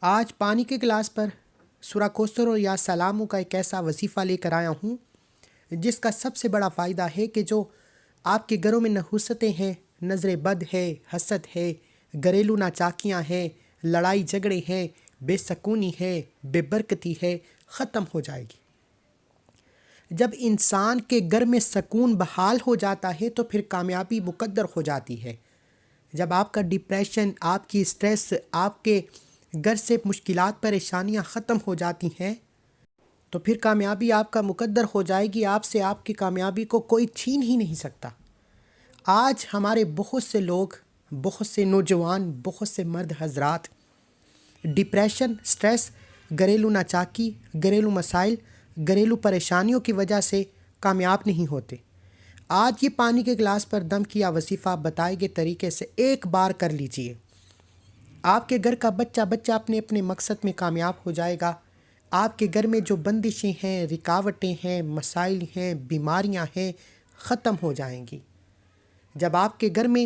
آج پانی کے گلاس پر سورہ کوثر اور یا سلاموں کا ایک ایسا وظیفہ لے کر آیا ہوں جس کا سب سے بڑا فائدہ ہے کہ جو آپ کے گھروں میں نحوستیں ہیں، نظر بد ہے، حسد ہے، گھریلو ناچاکیاں ہیں، لڑائی جھگڑے ہیں، بے سکونی ہے، بے برکتی ہے، ختم ہو جائے گی۔ جب انسان کے گھر میں سکون بحال ہو جاتا ہے تو پھر کامیابی مقدر ہو جاتی ہے۔ جب آپ کا ڈپریشن، آپ کی سٹریس، آپ کے گھر سے مشکلات پریشانیاں ختم ہو جاتی ہیں تو پھر کامیابی آپ کا مقدر ہو جائے گی۔ آپ سے آپ کی کامیابی کو کوئی چھین ہی نہیں سکتا۔ آج ہمارے بہت سے لوگ، بہت سے نوجوان، بہت سے مرد حضرات ڈپریشن، سٹریس، گھریلو ناچاکی، گھریلو مسائل، گھریلو پریشانیوں کی وجہ سے کامیاب نہیں ہوتے۔ آج یہ پانی کے گلاس پر دم کیا وظیفہ بتائے گئے طریقے سے ایک بار کر لیجئے۔ آپ کے گھر کا بچہ اپنے مقصد میں کامیاب ہو جائے گا۔ آپ کے گھر میں جو بندشیں ہیں، رکاوٹیں ہیں، مسائل ہیں، بیماریاں ہیں، ختم ہو جائیں گی۔ جب آپ کے گھر میں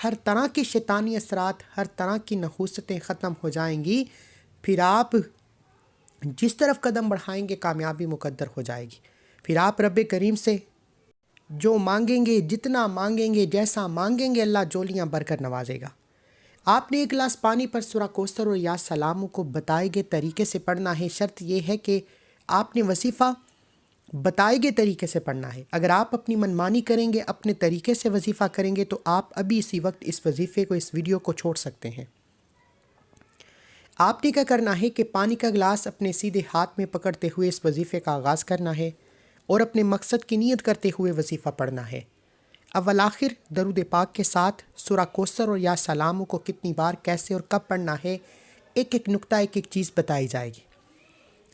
ہر طرح کے شیطانی اثرات، ہر طرح کی نحوستیں ختم ہو جائیں گی، پھر آپ جس طرف قدم بڑھائیں گے کامیابی مقدر ہو جائے گی۔ پھر آپ رب کریم سے جو مانگیں گے، جتنا مانگیں گے، جیسا مانگیں گے، اللہ جولیاں بھر کر نوازے گا۔ آپ نے ایک گلاس پانی پر سورہ کوثر اور یا سلاموں کو بتائے گئے طریقے سے پڑھنا ہے۔ شرط یہ ہے کہ آپ نے وظیفہ بتائے گئے طریقے سے پڑھنا ہے۔ اگر آپ اپنی منمانی کریں گے، اپنے طریقے سے وظیفہ کریں گے تو آپ ابھی اسی وقت اس وظیفے کو، اس ویڈیو کو چھوڑ سکتے ہیں۔ آپ نے کیا کرنا ہے کہ پانی کا گلاس اپنے سیدھے ہاتھ میں پکڑتے ہوئے اس وظیفے کا آغاز کرنا ہے اور اپنے مقصد کی نیت کرتے ہوئے وظیفہ پڑھنا ہے۔ اول آخر درود پاک کے ساتھ سورہ کوثر اور یا سلاموں کو کتنی بار، کیسے اور کب پڑھنا ہے، ایک ایک نقطہ، ایک ایک چیز بتائی جائے گی۔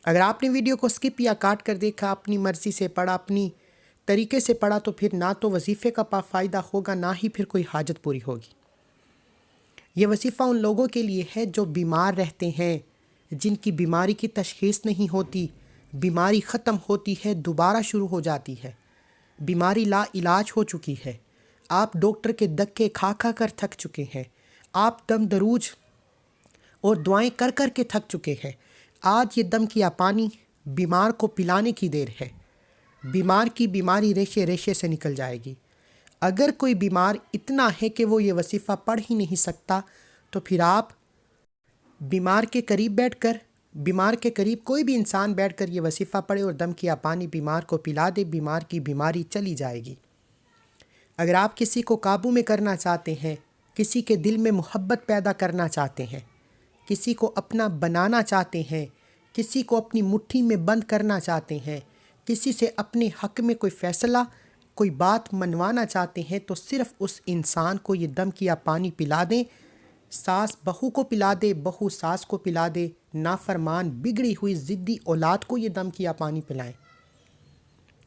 اگر آپ نے ویڈیو کو سکپ یا کاٹ کر دیکھا، اپنی مرضی سے پڑھا، اپنی طریقے سے پڑھا، تو پھر نہ تو وظیفے کا فائدہ ہوگا، نہ ہی پھر کوئی حاجت پوری ہوگی۔ یہ وظیفہ ان لوگوں کے لیے ہے جو بیمار رہتے ہیں، جن کی بیماری کی تشخیص نہیں ہوتی، بیماری ختم ہوتی ہے، دوبارہ شروع ہو جاتی ہے، بیماری لا علاج ہو چکی ہے، آپ ڈاکٹر کے دھکے کھا کھا کر تھک چکے ہیں، آپ دم دروج اور دعائیں کر کر کے تھک چکے ہیں۔ آج یہ دم کیا پانی بیمار کو پلانے کی دیر ہے۔ بیمار کی بیماری ریشے ریشے سے نکل جائے گی۔ اگر کوئی بیمار اتنا ہے کہ وہ یہ وظیفہ پڑھ ہی نہیں سکتا تو پھر آپ بیمار کے قریب بیٹھ کر، بیمار کے قریب کوئی بھی انسان بیٹھ کر یہ وظیفہ پڑھے اور دم کیا پانی بیمار کو پلا دے، بیمار کی بیماری چلی جائے گی۔ اگر آپ کسی کو قابو میں کرنا چاہتے ہیں، کسی کے دل میں محبت پیدا کرنا چاہتے ہیں، کسی کو اپنا بنانا چاہتے ہیں، کسی کو اپنی مٹھی میں بند کرنا چاہتے ہیں، کسی سے اپنے حق میں کوئی فیصلہ، کوئی بات منوانا چاہتے ہیں، تو صرف اس انسان کو یہ دم کیا پانی پلا دیں۔ ساس بہو کو پلا دے، بہو ساس کو پلا دے، نافرمان بگڑی ہوئی ضدی اولاد کو یہ دم کیا پانی پلائیں۔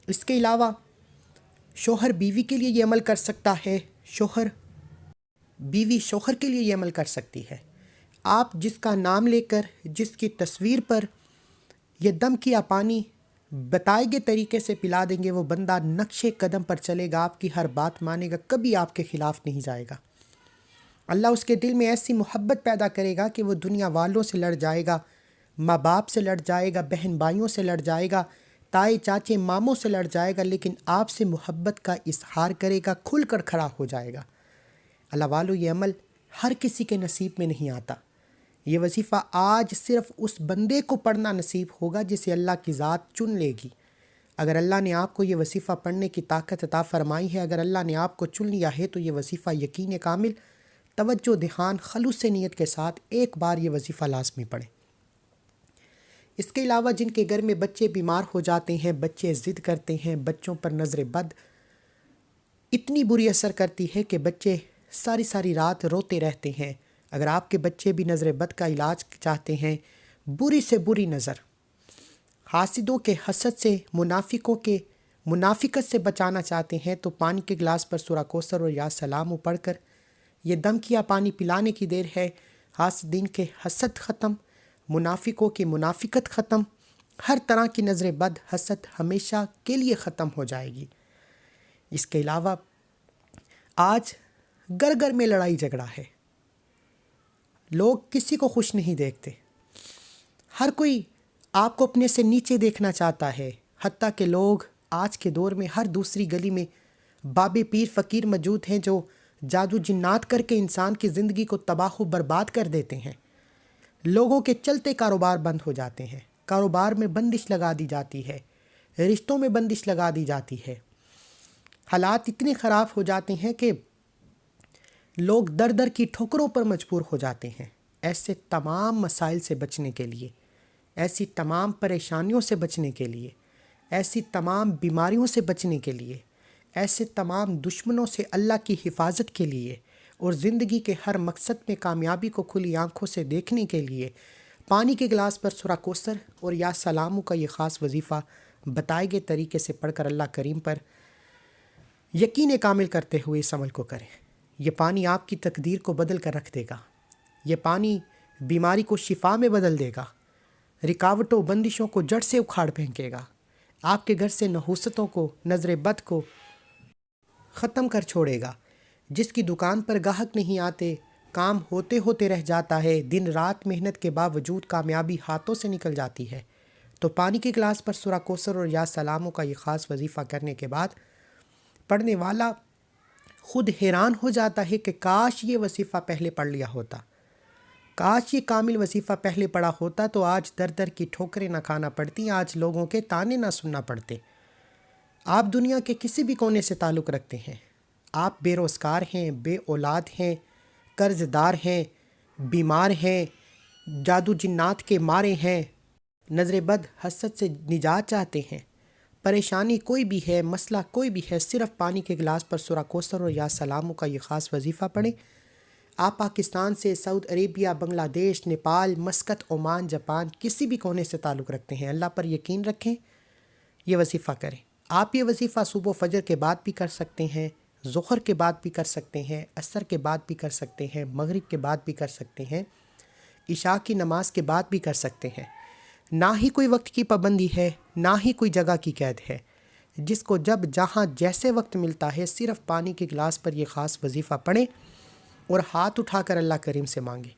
اس کے علاوہ شوہر بیوی کے لیے یہ عمل کر سکتا ہے، شوہر بیوی شوہر کے لیے یہ عمل کر سکتی ہے۔ آپ جس کا نام لے کر، جس کی تصویر پر یہ دم کیا پانی بتائے گئے طریقے سے پلا دیں گے، وہ بندہ نقش قدم پر چلے گا، آپ کی ہر بات مانے گا، کبھی آپ کے خلاف نہیں جائے گا۔ اللہ اس کے دل میں ایسی محبت پیدا کرے گا کہ وہ دنیا والوں سے لڑ جائے گا، ماں باپ سے لڑ جائے گا، بہن بھائیوں سے لڑ جائے گا، تائے چاچے ماموں سے لڑ جائے گا، لیکن آپ سے محبت کا اظہار کرے گا، کھل کر کھڑا ہو جائے گا۔ اللہ والو، یہ عمل ہر کسی کے نصیب میں نہیں آتا۔ یہ وظیفہ آج صرف اس بندے کو پڑھنا نصیب ہوگا جسے اللہ کی ذات چن لے گی۔ اگر اللہ نے آپ کو یہ وظیفہ پڑھنے کی طاقت عطا فرمائی ہے، اگر اللہ نے آپ کو چن لیا ہے، تو یہ وظیفہ یقین کامل، توجہ، دھیان، خلوص نیت کے ساتھ ایک بار یہ وظیفہ لازمی پڑھیں۔ اس کے علاوہ جن کے گھر میں بچے بیمار ہو جاتے ہیں، بچے ضد کرتے ہیں، بچوں پر نظر بد اتنی بری اثر کرتی ہے کہ بچے ساری ساری رات روتے رہتے ہیں، اگر آپ کے بچے بھی نظر بد کا علاج چاہتے ہیں، بری سے بری نظر، حاسدوں کے حسد سے، منافقوں کے منافقت سے بچانا چاہتے ہیں، تو پانی کے گلاس پر سورہ کوثر اور یا سلام پڑھ کر یہ دم کیا پانی پلانے کی دیر ہے۔ حاسدین کے حسد ختم، منافقوں کی منافقت ختم، ہر طرح کی نظر بد، حسد ہمیشہ کے لیے ختم ہو جائے گی۔ اس کے علاوہ آج گھر گھر میں لڑائی جھگڑا ہے، لوگ کسی کو خوش نہیں دیکھتے۔ ہر کوئی آپ کو اپنے سے نیچے دیکھنا چاہتا ہے، حتیٰ کہ لوگ آج کے دور میں ہر دوسری گلی میں بابے پیر فقیر موجود ہیں جو جادو جنات کر کے انسان کی زندگی کو تباہ و برباد کر دیتے ہیں۔ لوگوں کے چلتے کاروبار بند ہو جاتے ہیں، کاروبار میں بندش لگا دی جاتی ہے، رشتوں میں بندش لگا دی جاتی ہے، حالات اتنے خراب ہو جاتے ہیں کہ لوگ در در کی ٹھوکروں پر مجبور ہو جاتے ہیں۔ ایسے تمام مسائل سے بچنے کے لیے، ایسی تمام پریشانیوں سے بچنے کے لیے، ایسی تمام بیماریوں سے بچنے کے لیے، ایسے تمام دشمنوں سے اللہ کی حفاظت کے لیے اور زندگی کے ہر مقصد میں کامیابی کو کھلی آنکھوں سے دیکھنے کے لیے پانی کے گلاس پر سورہ کوثر اور یا سلاموں کا یہ خاص وظیفہ بتائے گئے طریقے سے پڑھ کر اللہ کریم پر یقین کامل کرتے ہوئے اس عمل کو کریں۔ یہ پانی آپ کی تقدیر کو بدل کر رکھ دے گا، یہ پانی بیماری کو شفا میں بدل دے گا، رکاوٹوں بندشوں کو جڑ سے اکھاڑ پھینکے گا، آپ کے گھر سے نحوستوں کو، نظر بد کو ختم کر چھوڑے گا۔ جس کی دکان پر گاہک نہیں آتے، کام ہوتے ہوتے رہ جاتا ہے، دن رات محنت کے باوجود کامیابی ہاتھوں سے نکل جاتی ہے، تو پانی کے گلاس پر سورہ کوثر اور یا سلاموں کا یہ خاص وظیفہ کرنے کے بعد پڑھنے والا خود حیران ہو جاتا ہے کہ کاش یہ وظیفہ پہلے پڑھ لیا ہوتا، کاش یہ کامل وظیفہ پہلے پڑھا ہوتا تو آج در در کی ٹھوکریں نہ کھانا پڑتی، آج لوگوں کے تانے نہ سننا پڑتے۔ آپ دنیا کے کسی بھی کونے سے تعلق رکھتے ہیں، آپ بے روزگار ہیں، بے اولاد ہیں، قرض دار ہیں، بیمار ہیں، جادو جنات کے مارے ہیں، نظر بد حسد سے نجات چاہتے ہیں، پریشانی کوئی بھی ہے، مسئلہ کوئی بھی ہے، صرف پانی کے گلاس پر سورہ کوثر اور یا سلاموں کا یہ خاص وظیفہ پڑھیں۔ آپ پاکستان سے سعودی عربیہ، بنگلہ دیش، نیپال، مسقط، عمان، جاپان کسی بھی کونے سے تعلق رکھتے ہیں، اللہ پر یقین رکھیں، یہ وظیفہ کریں۔ آپ یہ وظیفہ صبح و فجر کے بعد بھی کر سکتے ہیں، ظہر کے بعد بھی کر سکتے ہیں، عصر کے بعد بھی کر سکتے ہیں، مغرب کے بعد بھی کر سکتے ہیں، عشاء کی نماز کے بعد بھی کر سکتے ہیں۔ نہ ہی کوئی وقت کی پابندی ہے، نہ ہی کوئی جگہ کی قید ہے، جس کو جب جہاں جیسے وقت ملتا ہے صرف پانی کے گلاس پر یہ خاص وظیفہ پڑھیں اور ہاتھ اٹھا کر اللہ کریم سے مانگیں،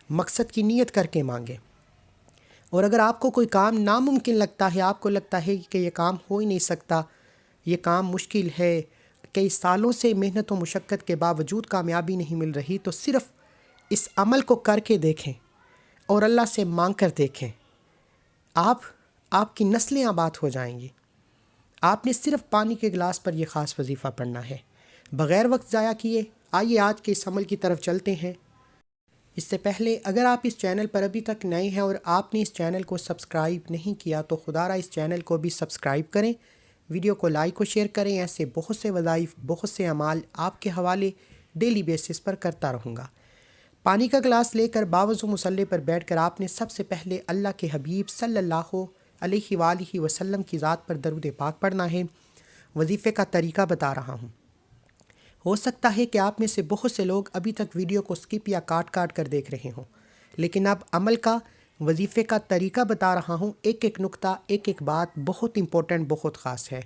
مقصد کی نیت کر کے مانگیں۔ اور اگر آپ کو کوئی کام ناممکن لگتا ہے، آپ کو لگتا ہے کہ یہ کام ہو ہی نہیں سکتا، یہ کام مشکل ہے، کئی سالوں سے محنت و مشقت کے باوجود کامیابی نہیں مل رہی، تو صرف اس عمل کو کر کے دیکھیں اور اللہ سے مانگ کر دیکھیں، آپ کی نسلیں آباد ہو جائیں گی۔ آپ نے صرف پانی کے گلاس پر یہ خاص وظیفہ پڑھنا ہے، بغیر وقت ضائع کیے۔ آئیے آج کے اس عمل کی طرف چلتے ہیں۔ اس سے پہلے اگر آپ اس چینل پر ابھی تک نئے ہیں اور آپ نے اس چینل کو سبسکرائب نہیں کیا تو خدا را اس چینل کو بھی سبسکرائب کریں، ویڈیو کو لائک و شیئر کریں۔ ایسے بہت سے وظائف، بہت سے اعمال آپ کے حوالے ڈیلی بیسس پر کرتا رہوں گا۔ پانی کا گلاس لے کر باوضو مصلی پر بیٹھ کر آپ نے سب سے پہلے اللہ کے حبیب صلی اللہ علیہ وآلہ وسلم کی ذات پر درود پاک پڑھنا ہے۔ وظیفے کا طریقہ بتا رہا ہوں۔ ہو سکتا ہے کہ آپ میں سے بہت سے لوگ ابھی تک ویڈیو کو سکپ یا کاٹ کر دیکھ رہے ہوں، لیکن اب عمل کا، وظیفے کا طریقہ بتا رہا ہوں۔ ایک ایک نقطہ، ایک ایک بات بہت امپورٹنٹ، بہت خاص ہے۔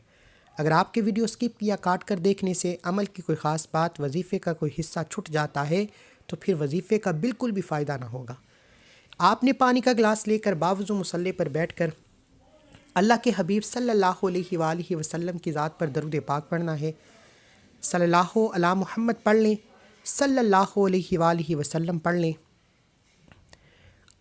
اگر آپ کے ویڈیو سکپ یا کاٹ کر دیکھنے سے عمل کی کوئی خاص بات، وظیفے کا کوئی حصہ چھٹ جاتا ہے تو پھر وظیفے کا بالکل بھی فائدہ نہ ہوگا۔ آپ نے پانی کا گلاس لے کر باوضو مصلی پر بیٹھ کر اللہ کے حبیب صلی اللہ علیہ وآلہ وسلم کی ذات پر درود پاک پڑھنا ہے۔ صلی اللہ علی محمد پڑھ لیں، صلی اللہ علیہ وآلہ وسلم پڑھ لیں۔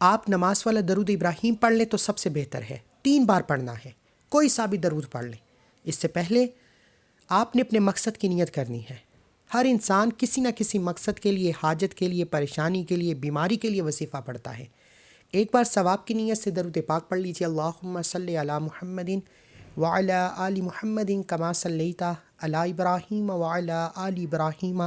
آپ نماز والا درود ابراہیم پڑھ لیں تو سب سے بہتر ہے، 3 بار پڑھنا ہے، کوئی سا بھی درود پڑھ لیں۔ اس سے پہلے آپ نے اپنے مقصد کی نیت کرنی ہے۔ ہر انسان کسی نہ کسی مقصد کے لیے، حاجت کے لیے، پریشانی کے لیے، بیماری کے لیے وظیفہ پڑھتا ہے۔ ایک بار ثواب کی نیت سے درود پاک پڑھ لیجیے۔ اللہم صلی علی محمد وعلی آل محمد کما صلیت علی ابراہیم وعلی آل ابراہیم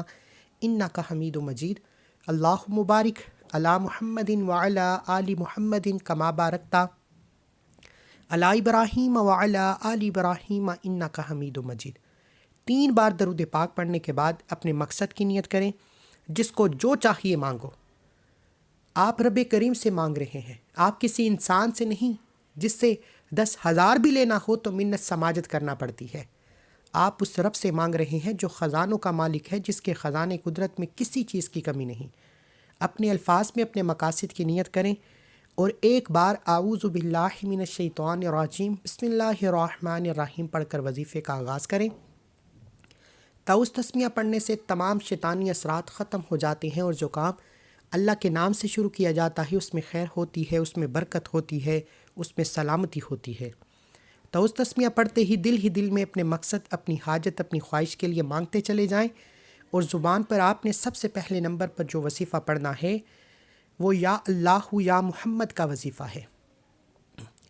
انک حمید مجید۔ اللہم بارک علی محمد وعلی آل محمد کما بارکت علی ابراہیم وعلی آل ابراہیم انک حمید مجید۔ 3 بار درود پاک پڑھنے کے بعد اپنے مقصد کی نیت کریں، جس کو جو چاہیے مانگو۔ آپ رب کریم سے مانگ رہے ہیں، آپ کسی انسان سے نہیں، جس سے 10,000 بھی لینا ہو تو منت سماجت کرنا پڑتی ہے۔ آپ اس رب سے مانگ رہے ہیں جو خزانوں کا مالک ہے، جس کے خزانے قدرت میں کسی چیز کی کمی نہیں۔ اپنے الفاظ میں اپنے مقاصد کی نیت کریں اور ایک بار اعوذ باللہ من الشیطان الرجیم بسم اللہ الرحمن الرحیم پڑھ کر وظیفے کا آغاز کریں۔ طاؤس تسمیہ پڑھنے سے تمام شیطانی اثرات ختم ہو جاتے ہیں، اور جو کام اللہ کے نام سے شروع کیا جاتا ہے اس میں خیر ہوتی ہے، اس میں برکت ہوتی ہے، اس میں سلامتی ہوتی ہے۔ طاؤس تسمیہ پڑھتے ہی دل میں اپنے مقصد، اپنی حاجت، اپنی خواہش کے لیے مانگتے چلے جائیں، اور زبان پر آپ نے سب سے پہلے نمبر پر جو وظیفہ پڑھنا ہے وہ یا اللہ یا محمد کا وظیفہ ہے۔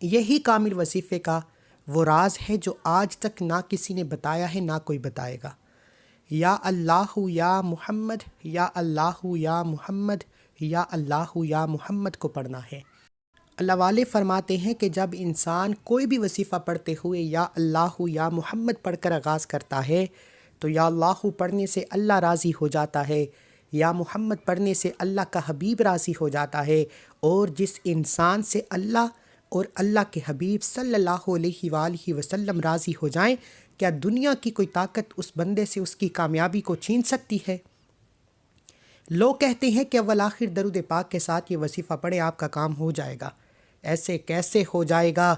یہی کامل وظیفے کا وہ راز ہے جو آج تک نہ کسی نے بتایا ہے، نہ کوئی بتائے گا۔ یا اللہ یا محمد، یا اللہ یا محمد، یا اللہ یا محمد کو پڑھنا ہے۔ اللہ والے فرماتے ہیں کہ جب انسان کوئی بھی وظیفہ پڑھتے ہوئے یا اللہ یا محمد پڑھ کر آغاز کرتا ہے تو یا اللہ پڑھنے سے اللہ راضی ہو جاتا ہے، یا محمد پڑھنے سے اللہ کا حبیب راضی ہو جاتا ہے، اور جس انسان سے اللہ اور اللہ کے حبیب صلی اللہ علیہ وآلہ وسلم راضی ہو جائیں، کیا دنیا کی کوئی طاقت اس بندے سے اس کی کامیابی کو چھین سکتی ہے؟ لوگ کہتے ہیں کہ اول آخر درود پاک کے ساتھ یہ وظیفہ پڑھیں آپ کا کام ہو جائے گا۔ ایسے کیسے ہو جائے گا؟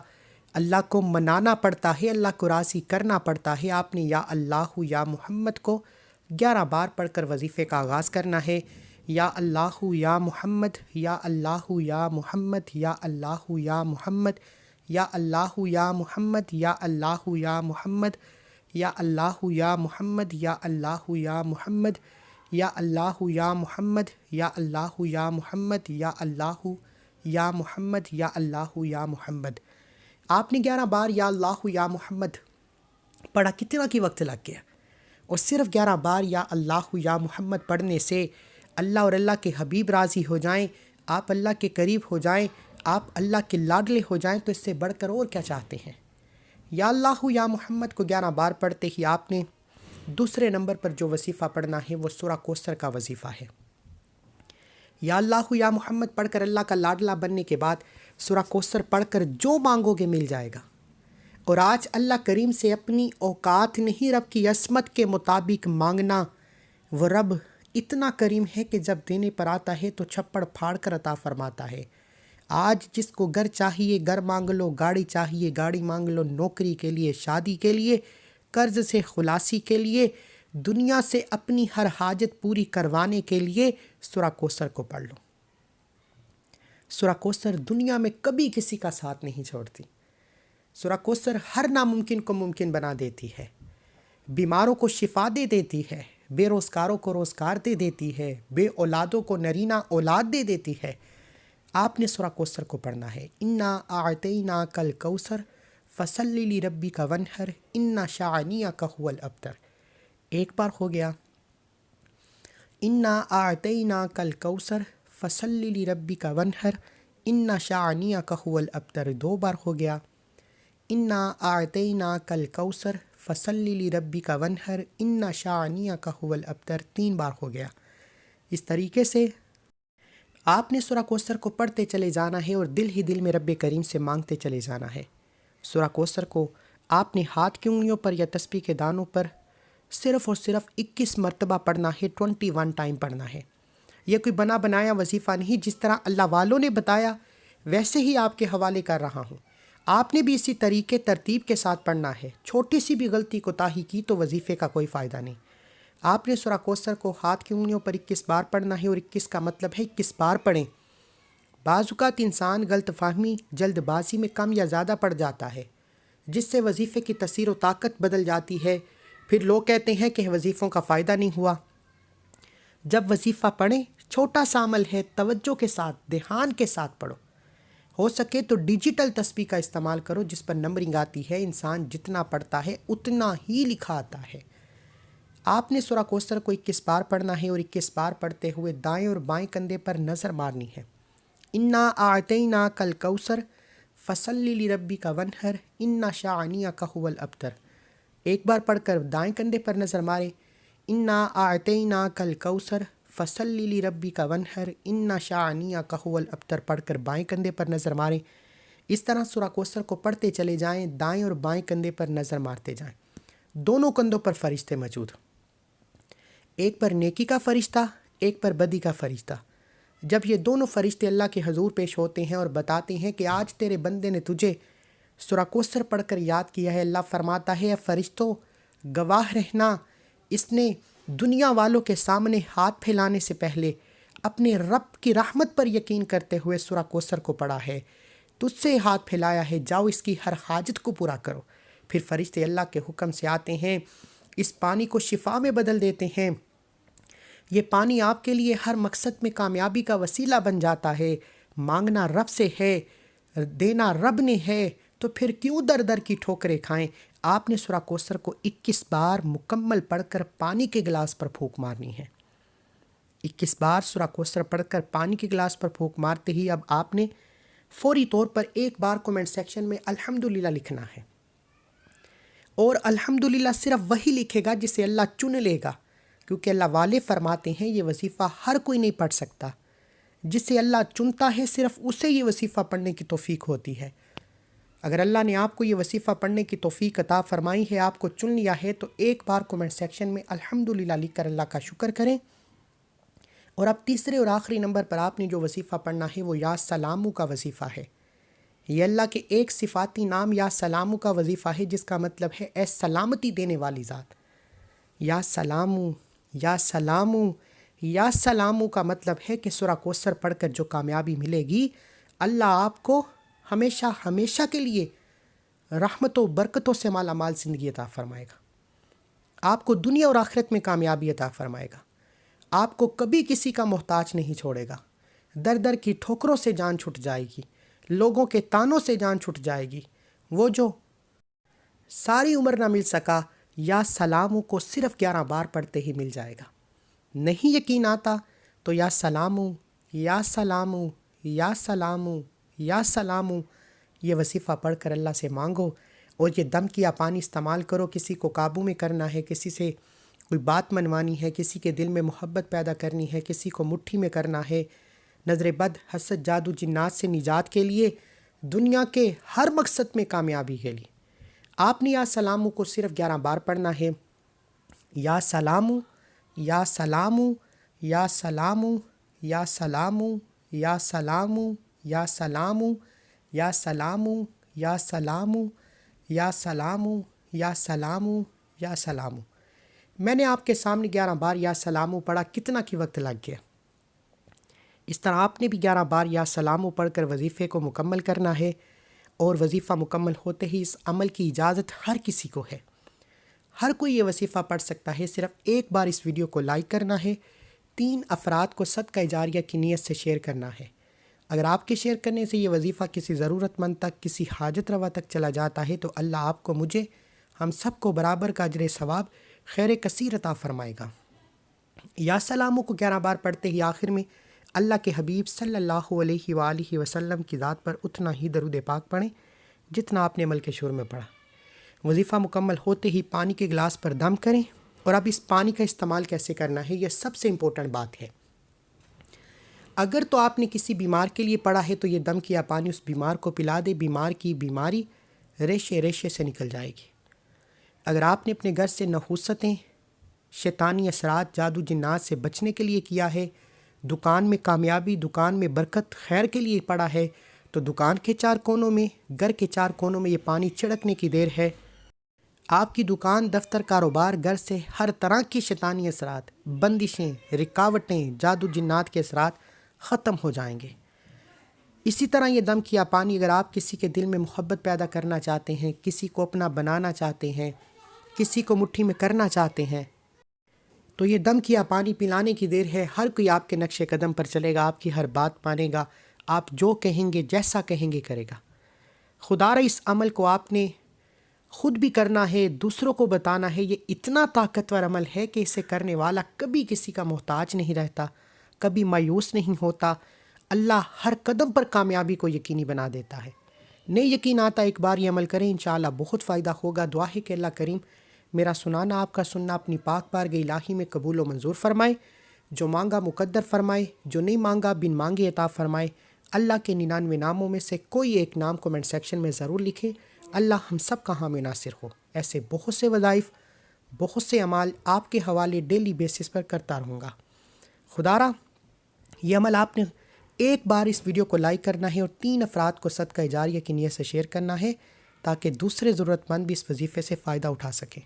اللہ کو منانا پڑتا ہے، اللہ کو راضی کرنا پڑتا ہے۔ آپ نے یا اللہ یا محمد کو 11 بار پڑھ کر وظیفے کا آغاز کرنا ہے۔ یا اللہ یا محمد، یا اللہ یا محمد، یا اللہ یا محمد، یا اللہ یا محمد، یا اللہ یا محمد، یا اللہ یا محمد، یا اللہ یا محمد، یا اللہ یا محمد، یا اللہ یا محمد، یا اللہ یا محمد، یا اللہ یا محمد۔ آپ نے 11 بار یا اللہ یا محمد پڑھا، کتنا کی وقت لگ گیا؟ اور صرف 11 بار یا اللہ یا محمد پڑھنے سے اللہ اور اللہ کے حبیب راضی ہو جائیں، آپ اللہ کے قریب ہو جائیں، آپ اللہ کے لاڈلے ہو جائیں، تو اس سے بڑھ کر اور کیا چاہتے ہیں؟ یا اللہ یا محمد کو 11 بار پڑھتے ہی آپ نے دوسرے نمبر پر جو وظیفہ پڑھنا ہے وہ سورہ کوثر کا وظیفہ ہے۔ یا اللہ یا محمد پڑھ کر اللہ کا لاڈلا بننے کے بعد سورہ کوثر پڑھ کر جو مانگو گے مل جائے گا۔ اور آج اللہ کریم سے اپنی اوقات نہیں، رب کی عصمت کے مطابق مانگنا۔ وہ رب اتنا کریم ہے کہ جب دینے پر آتا ہے تو چھپڑ پھاڑ کر عطا فرماتا ہے۔ آج جس کو گھر چاہیے گھر مانگ لو، گاڑی چاہیے گاڑی مانگ لو، نوکری کے لیے، شادی کے لیے، قرض سے خلاصی کے لیے، دنیا سے اپنی ہر حاجت پوری کروانے کے لیے سورہ کوثر کو پڑھ لو۔ سورہ کوثر دنیا میں کبھی کسی کا ساتھ نہیں چھوڑتی۔ سورہ کوثر ہر ناممکن کو ممکن بنا دیتی ہے، بیماروں کو شفا دے دیتی ہے، بے روزگاروں کو روزگار دے دیتی ہے، بے اولادوں کو نرینہ اولاد دے دیتی ہے۔ آپ نے سورہ کوثر کو پڑھنا ہے۔ انا اعطیناک الکوثر فصلی لربک وانحر ان شانئک هو الابتر۔ ایک بار ہو گیا۔ انا اعطیناک الکوثر فصلی لربک وانحر ان شانئک هو الابتر۔ 2 بار ہو گیا۔ انا اعطیناک الکوثر فصلی لربک وانحر ان شانئک هو الابتر۔ 3 بار ہو گیا۔ اس طریقے سے آپ نے سورہ کوثر کو پڑھتے چلے جانا ہے اور دل میں رب کریم سے مانگتے چلے جانا ہے۔ سورہ کوثر کو آپ نے ہاتھ کی انگلیوں پر یا تسبیح کے دانوں پر صرف اور صرف 21 مرتبہ پڑھنا ہے، 21 ٹائم پڑھنا ہے۔ یہ کوئی بنا بنایا وظیفہ نہیں، جس طرح اللہ والوں نے بتایا ویسے ہی آپ کے حوالے کر رہا ہوں۔ آپ نے بھی اسی طریقے ترتیب کے ساتھ پڑھنا ہے۔ چھوٹی سی بھی غلطی کوتاہی کی تو وظیفے کا کوئی فائدہ نہیں۔ آپ نے سورہ کوثر کو ہاتھ کی انگلیوں پر 21 بار پڑھنا ہے، اور 21 کا مطلب ہے 21 بار پڑھیں۔ بعض اوقات انسان غلط فہمی، جلد بازی میں کم یا زیادہ پڑھ جاتا ہے، جس سے وظیفے کی تاثیر و طاقت بدل جاتی ہے۔ پھر لوگ کہتے ہیں کہ وظیفوں کا فائدہ نہیں ہوا۔ جب وظیفہ پڑھیں، چھوٹا سا عمل ہے، توجہ کے ساتھ، دھیان کے ساتھ پڑھو۔ ہو سکے تو ڈیجیٹل تسبیح کا استعمال کرو، جس پر نمبرنگ آتی ہے، انسان جتنا پڑھتا ہے اتنا ہی لکھا آتا ہے۔ آپ نے سورہ کوثر کو 21 بار پڑھنا ہے، اور 21 بار پڑھتے ہوئے دائیں اور بائیں کندھے پر نظر مارنی ہے۔ انا اعطیناک الکوثر فصلی لربک وانحر ان شانئک هو الابتر۔ ایک بار پڑھ کر دائیں کندھے پر نظر مارے، انا اعطیناک الکوثر فصلی لربک وانحر ان شانئک هو الابتر پڑھ کر بائیں کندھے پر نظر ماریں۔ اس طرح سورہ کوثر کو پڑھتے چلے جائیں، دائیں اور بائیں کندھے پر نظر مارتے جائیں۔ دونوں کندھوں پر فرشتے موجود، ایک پر نیکی کا فرشتہ، ایک پر بدی کا فرشتہ۔ جب یہ دونوں فرشتے اللہ کے حضور پیش ہوتے ہیں اور بتاتے ہیں کہ آج تیرے بندے نے تجھے سورہ کوثر پڑھ کر یاد کیا ہے، اللہ فرماتا ہے اے فرشتوں گواہ رہنا، اس نے دنیا والوں کے سامنے ہاتھ پھیلانے سے پہلے اپنے رب کی رحمت پر یقین کرتے ہوئے سورہ کوثر کو پڑھا ہے، تجھ سے ہاتھ پھیلایا ہے، جاؤ اس کی ہر حاجت کو پورا کرو۔ پھر فرشتے اللہ کے حکم سے آتے ہیں، اس پانی کو شفا میں بدل دیتے ہیں، یہ پانی آپ کے لیے ہر مقصد میں کامیابی کا وسیلہ بن جاتا ہے۔ مانگنا رب سے ہے، دینا رب نے ہے، تو پھر کیوں در در کی ٹھوکریں کھائیں۔ آپ نے سورہ کوثر کو 21 بار مکمل پڑھ کر پانی کے گلاس پر پھونک مارنی ہے۔ 21 بار سورہ کوثر پڑھ کر پانی کے گلاس پر پھونک مارتے ہی اب آپ نے فوری طور پر ایک بار کومنٹ سیکشن میں الحمدللہ لکھنا ہے، اور الحمدللہ صرف وہی لکھے گا جسے اللہ چن لے گا، کیونکہ اللہ والے فرماتے ہیں یہ وظیفہ ہر کوئی نہیں پڑھ سکتا، جسے اللہ چنتا ہے صرف اسے یہ وظیفہ پڑھنے کی توفیق ہوتی ہے۔ اگر اللہ نے آپ کو یہ وظیفہ پڑھنے کی توفیق عطا فرمائی ہے، آپ کو چن لیا ہے، تو ایک بار کومنٹ سیکشن میں الحمدللہ لکھ کر اللہ کا شکر کریں۔ اور اب تیسرے اور آخری نمبر پر آپ نے جو وظیفہ پڑھنا ہے وہ یا سلامو کا وظیفہ ہے۔ یہ اللہ کے ایک صفاتی نام یا سلامو کا وظیفہ ہے، جس کا مطلب ہے اے سلامتی دینے والی ذات۔ یا سلامو، یا سلامو، یا سلامو کا مطلب ہے کہ سورہ کوثر پڑھ کر جو کامیابی ملے گی، اللہ آپ کو ہمیشہ ہمیشہ کے لیے رحمتوں برکتوں سے مالا مال زندگی عطا فرمائے گا، آپ کو دنیا اور آخرت میں کامیابی عطا فرمائے گا، آپ کو کبھی کسی کا محتاج نہیں چھوڑے گا، در در کی ٹھوکروں سے جان چھٹ جائے گی، لوگوں کے تانوں سے جان چھٹ جائے گی۔ وہ جو ساری عمر نہ مل سکا، یا سلامو کو صرف 11 بار پڑھتے ہی مل جائے گا۔ نہیں یقین آتا تو یا سلامو، یا سلامو، یا سلامو، یا سلامو یہ وظیفہ پڑھ کر اللہ سے مانگو، اور یہ دم کیا پانی استعمال کرو۔ کسی کو قابو میں کرنا ہے، کسی سے کوئی بات منوانی ہے، کسی کے دل میں محبت پیدا کرنی ہے، کسی کو مٹھی میں کرنا ہے، نظر بد، حسد، جادو، جنات سے نجات کے لیے، دنیا کے ہر مقصد میں کامیابی کے لیے، آپ نے یا سلامو کو صرف 11 بار پڑھنا ہے۔ یا سلامو، یا سلامو، یا سلامو، یا سلامو، یا سلامو، یا سلامو، یا سلامو، یا سلامو، یا سلامو، یا سلامو، یا سلامو۔ میں نے آپ کے سامنے 11 بار یا سلامو پڑھا، کتنا کی وقت لگ گیا؟ اس طرح آپ نے بھی 11 بار یا سلامو پڑھ کر وظیفے کو مکمل کرنا ہے، اور وظیفہ مکمل ہوتے ہی اس عمل کی اجازت ہر کسی کو ہے، ہر کوئی یہ وظیفہ پڑھ سکتا ہے۔ صرف ایک بار اس ویڈیو کو لائک کرنا ہے، 3 افراد کو صدقہ جاریہ کی نیت سے شیئر کرنا ہے۔ اگر آپ کے شیئر کرنے سے یہ وظیفہ کسی ضرورت مند تک، کسی حاجت روا تک چلا جاتا ہے، تو اللہ آپ کو، مجھے، ہم سب کو برابر کا اجر ثواب خیر کثیر عطا فرمائے گا۔ یا سلاموں کو 11 بار پڑھتے ہی آخر میں اللہ کے حبیب صلی اللہ علیہ وآلہ وسلم کی ذات پر اتنا ہی درود پاک پڑھیں جتنا آپ نے عمل کے شروع میں پڑھا۔ وظیفہ مکمل ہوتے ہی پانی کے گلاس پر دم کریں، اور اب اس پانی کا استعمال کیسے کرنا ہے، یہ سب سے امپورٹنٹ بات ہے۔ اگر تو آپ نے کسی بیمار کے لیے پڑھا ہے تو یہ دم کیا پانی اس بیمار کو پلا دے، بیمار کی بیماری ریشے ریشے سے نکل جائے گی۔ اگر آپ نے اپنے گھر سے نحوستیں، شیطانی اثرات، جادو جنات سے بچنے کے لیے کیا ہے، دکان میں کامیابی، دکان میں برکت، خیر کے لیے پڑھا ہے، تو دکان کے 4 کونوں میں، گھر کے 4 کونوں میں یہ پانی چھڑکنے کی دیر ہے۔ آپ کی دکان، دفتر، کاروبار، گھر سے ہر طرح کی شیطانی اثرات، بندشیں، رکاوٹیں، جادو جنات کے اثرات ختم ہو جائیں گے۔ اسی طرح یہ دم کیا پانی اگر آپ کسی کے دل میں محبت پیدا کرنا چاہتے ہیں، کسی کو اپنا بنانا چاہتے ہیں، کسی کو مٹھی میں کرنا چاہتے ہیں، تو یہ دم کیا پانی پلانے کی دیر ہے۔ ہر کوئی آپ کے نقش قدم پر چلے گا، آپ کی ہر بات مانے گا، آپ جو کہیں گے، جیسا کہیں گے کرے گا۔ خدا را اس عمل کو آپ نے خود بھی کرنا ہے، دوسروں کو بتانا ہے۔ یہ اتنا طاقتور عمل ہے کہ اسے کرنے والا کبھی کسی کا محتاج نہیں رہتا، کبھی مایوس نہیں ہوتا۔ اللہ ہر قدم پر کامیابی کو یقینی بنا دیتا ہے۔ نہیں یقین آتا، ایک بار یہ عمل کریں، انشاءاللہ بہت فائدہ ہوگا۔ دعا ہے کہ اللہ کریم میرا سنانا، آپ کا سننا اپنی پاک بارگاہ الہی میں قبول و منظور فرمائے، جو مانگا مقدر فرمائے، جو نہیں مانگا بن مانگے عطا فرمائے۔ اللہ کے 99 ناموں میں سے کوئی ایک نام کومنٹ سیکشن میں ضرور لکھیں۔ اللہ ہم سب کا حامی ناصر ہو۔ ایسے بہت سے وظائف، بہت سے اعمال آپ کے حوالے ڈیلی بیسس پر کرتا رہوں گا۔ خدا را یہ عمل آپ نے ایک بار اس ویڈیو کو لائک کرنا ہے اور 3 افراد کو صدقہ جاریہ کی نیت سے شیئر کرنا ہے تاکہ دوسرے ضرورت مند بھی اس وظیفے سے فائدہ اٹھا سکیں۔